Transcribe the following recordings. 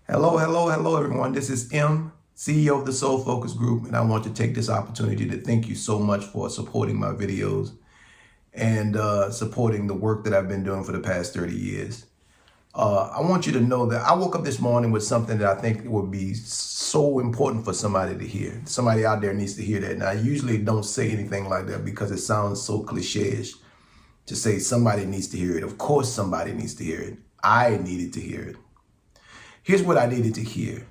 Hello, everyone. This is M, CEO of the Soul Focus Group, and I want to take this opportunity to thank you so much for supporting my videos and supporting the work that I've been doing for the past 30 years. I want you to know that I woke up this morning with something that I think would be so important for somebody to hear. Somebody out there needs to hear that. And I usually don't say anything like that because it sounds so cliche-ish to say somebody needs to hear it. Of course, somebody needs to hear it. I needed to hear it. Here's what I needed to hear.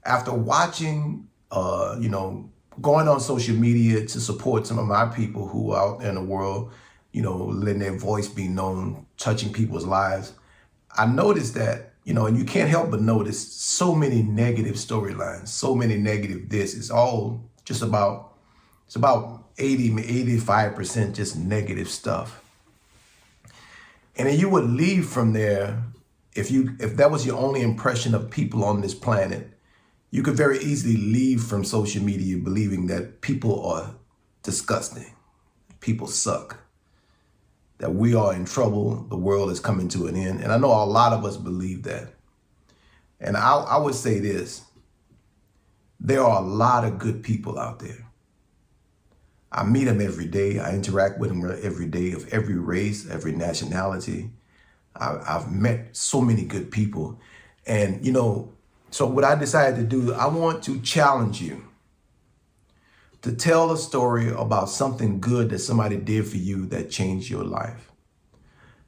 After watching, going on social media to support some of my people who are out there in the world, letting their voice be known, touching people's lives, I noticed that, and you can't help but notice so many negative storylines, so many negative this. It's all just it's about 85% just negative stuff. And then you would leave from there. If that was your only impression of people on this planet, you could very easily leave from social media believing that people are disgusting, people suck, that we are in trouble, the world is coming to an end. And I know a lot of us believe that. And I would say this, there are a lot of good people out there. I meet them every day. I interact with them every day, of every race, every nationality. I've met so many good people. And, so what I decided to do, I want to challenge you to tell a story about something good that somebody did for you that changed your life.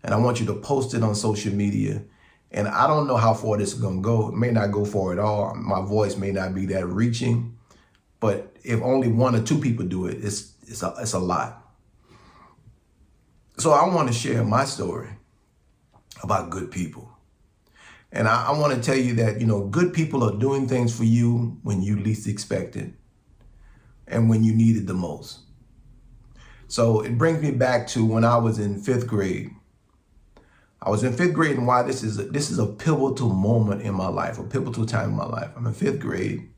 And I want you to post it on social media. And I don't know how far this is going to go. It may not go far at all. My voice may not be that reaching. But if only one or two people do it, it's a lot. So I want to share my story about good people. And I want to tell you that, good people are doing things for you when you least expect it and when you need it the most. So it brings me back to when I was in fifth grade. I was in fifth grade, and why this is a pivotal moment in my life, a pivotal time in my life. I'm in fifth grade.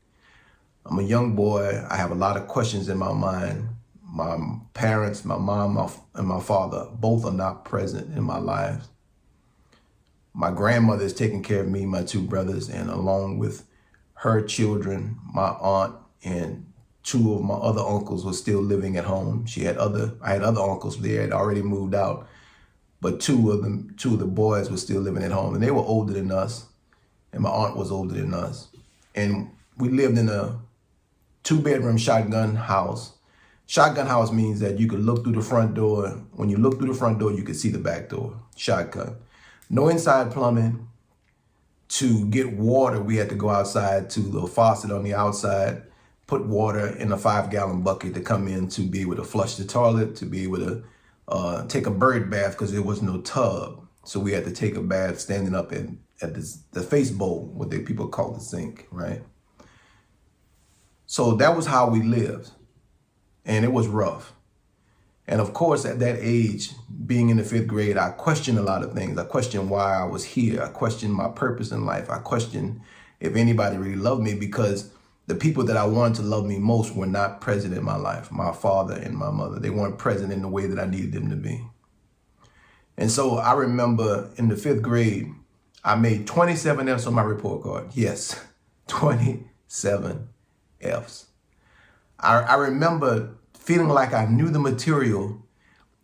I'm a young boy. I have a lot of questions in my mind. My parents, my mom and my father, both are not present in my life. My grandmother is taking care of me, my two brothers, and along with her children, my aunt and two of my other uncles were still living at home. I had other uncles there had already moved out, but two of the boys were still living at home, and they were older than us, and my aunt was older than us. And we lived in a 2-bedroom shotgun house. Shotgun house means that you could look through the front door. When you look through the front door, you could see the back door. Shotgun. No inside plumbing. To get water, we had to go outside to the faucet on the outside, put water in a 5-gallon bucket to come in to be able to flush the toilet, to be able to take a bird bath because there was no tub. So we had to take a bath standing up at the face bowl, what people call the sink, right? So that was how we lived. And it was rough. And of course, at that age, being in the fifth grade, I questioned a lot of things. I questioned why I was here. I questioned my purpose in life. I questioned if anybody really loved me, because the people that I wanted to love me most were not present in my life. My father and my mother, they weren't present in the way that I needed them to be. And so I remember in the fifth grade, I made 27 F's on my report card. Yes, 27 F's. I remember feeling like I knew the material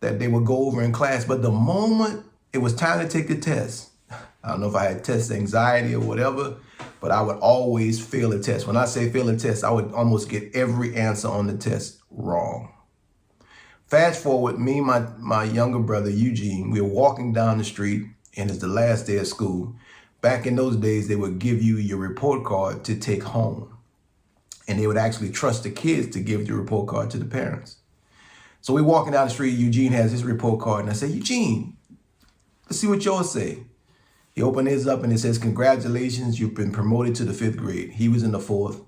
that they would go over in class, but the moment it was time to take the test, I don't know if I had test anxiety or whatever, but I would always fail a test. When I say fail a test, I would almost get every answer on the test wrong. Fast forward, me and my younger brother, Eugene, we were walking down the street, and it's the last day of school. Back in those days, they would give you your report card to take home. And they would actually trust the kids to give the report card to the parents. So we're walking down the street. Eugene has his report card. And I say, Eugene, let's see what yours say. He opened his up and it says, congratulations, you've been promoted to the fifth grade. He was in the fourth.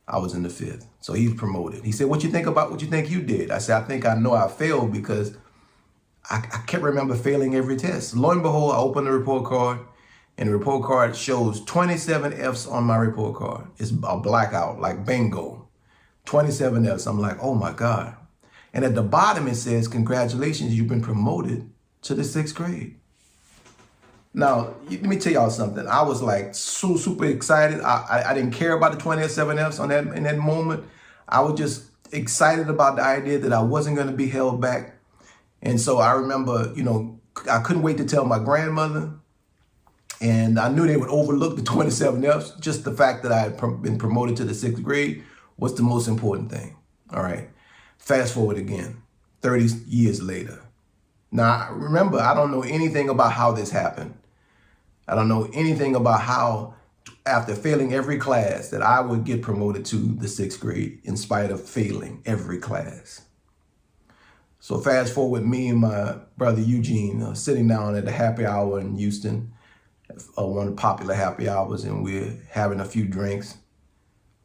I was in the fifth. So he's promoted. He said, what you think you did? I said, I think I know I failed because I can't remember failing every test. Lo and behold, I opened the report card. And the report card shows 27 F's on my report card. It's a blackout, like bingo. 27 F's. I'm like, oh my God. And at the bottom it says, congratulations, you've been promoted to the 6th grade. Now, let me tell y'all something. I was like super excited. I didn't care about the 27Fs in that moment. I was just excited about the idea that I wasn't going to be held back. And so I remember, I couldn't wait to tell my grandmother. And I knew they would overlook the 27Fs. Just the fact that I had been promoted to the 6th grade was the most important thing. All right. Fast forward again, 30 years later. Now, remember, I don't know anything about how this happened. I don't know anything about how, after failing every class, that I would get promoted to the 6th grade in spite of failing every class. So fast forward, me and my brother Eugene sitting down at a happy hour in Houston, one of the popular happy hours, and we're having a few drinks,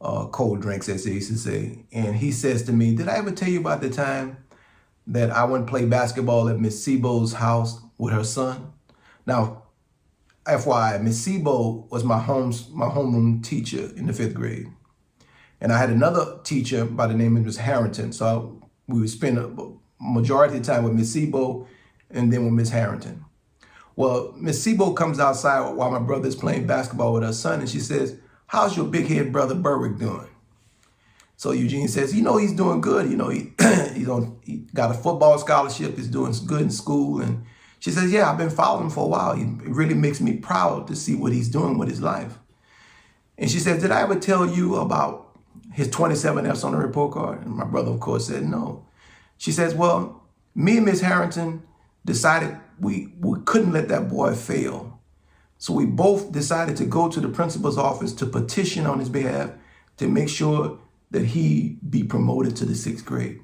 cold drinks, as they used to say. And he says to me, "Did I ever tell you about the time that I went and played basketball at Miss Sebo's house with her son?" Now, FYI, Miss Sebo was my homeroom teacher in the 5th grade. And I had another teacher by the name of Miss Harrington. So we would spend a majority of the time with Miss Sebo and then with Miss Harrington. Well, Miss Sebo comes outside while my brother's playing basketball with her son, and she says, "How's your big head brother Berwick doing?" So Eugene says, "He's doing good. He got a football scholarship. He's doing good in school." And she says, "Yeah, I've been following him for a while. It really makes me proud to see what he's doing with his life." And she said, "Did I ever tell you about his 27Fs on the report card?" And my brother, of course, said no. She says, "Well, me and Miss Harrington decided we couldn't let that boy fail. So we both decided to go to the principal's office to petition on his behalf to make sure that he be promoted to the 6th grade."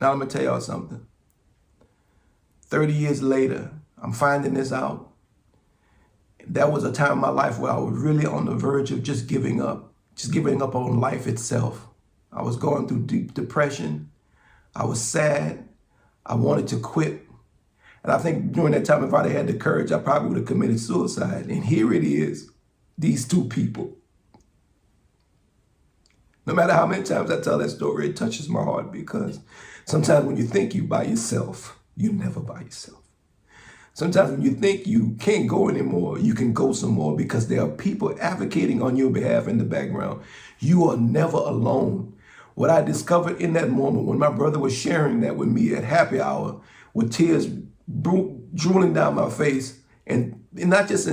Now, I'm going to tell y'all something. 30 years later, I'm finding this out. That was a time in my life where I was really on the verge of just giving up on life itself. I was going through deep depression. I was sad. I wanted to quit. And I think during that time, if I'd had the courage, I probably would have committed suicide. And here it is, these two people. No matter how many times I tell that story, it touches my heart, because sometimes when you think you're by yourself, you're never by yourself. Sometimes when you think you can't go anymore, you can go some more, because there are people advocating on your behalf in the background. You are never alone. What I discovered in that moment when my brother was sharing that with me at happy hour, with tears drooling down my face, and not just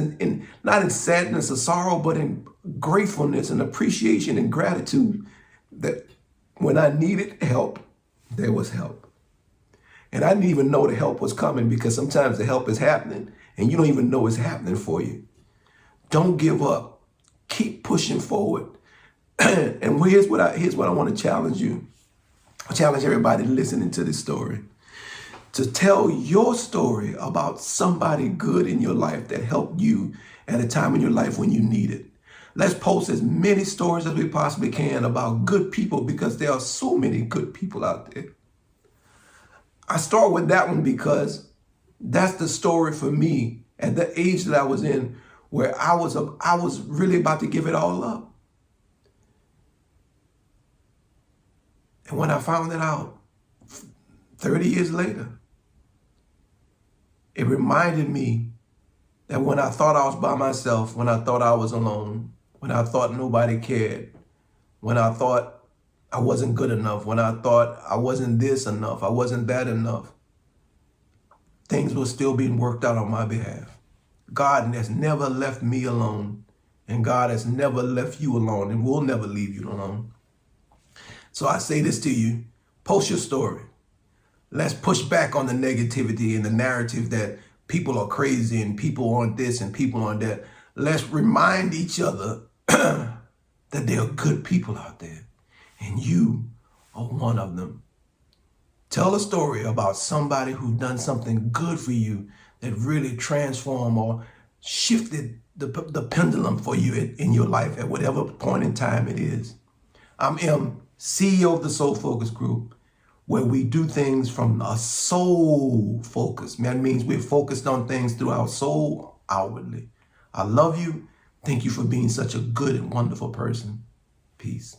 not in sadness or sorrow, but in gratefulness and appreciation and gratitude, that when I needed help, there was help. And I didn't even know the help was coming, because sometimes the help is happening and you don't even know it's happening for you. Don't give up. Keep pushing forward. And here's what I want to challenge you. I challenge everybody listening to this story to tell your story about somebody good in your life that helped you at a time in your life when you need it. Let's post as many stories as we possibly can about good people, because there are so many good people out there. I start with that one because that's the story for me at the age that I was in, where I was really about to give it all up. And when I found it out 30 years later, it reminded me that when I thought I was by myself, when I thought I was alone, when I thought nobody cared, when I thought I wasn't good enough, when I thought I wasn't this enough, I wasn't that enough, things were still being worked out on my behalf. God has never left me alone, and God has never left you alone, and will never leave you alone. So I say this to you, post your story. Let's push back on the negativity and the narrative that people are crazy and people aren't this and people aren't that. Let's remind each other that there are good people out there, and you are one of them. Tell a story about somebody who's done something good for you that really transformed or shifted the pendulum for you in your life at whatever point in time it is. I'm M, CEO of the Soul Focus Group, where we do things from a soul focus. That means we're focused on things through our soul outwardly. I love you. Thank you for being such a good and wonderful person. Peace.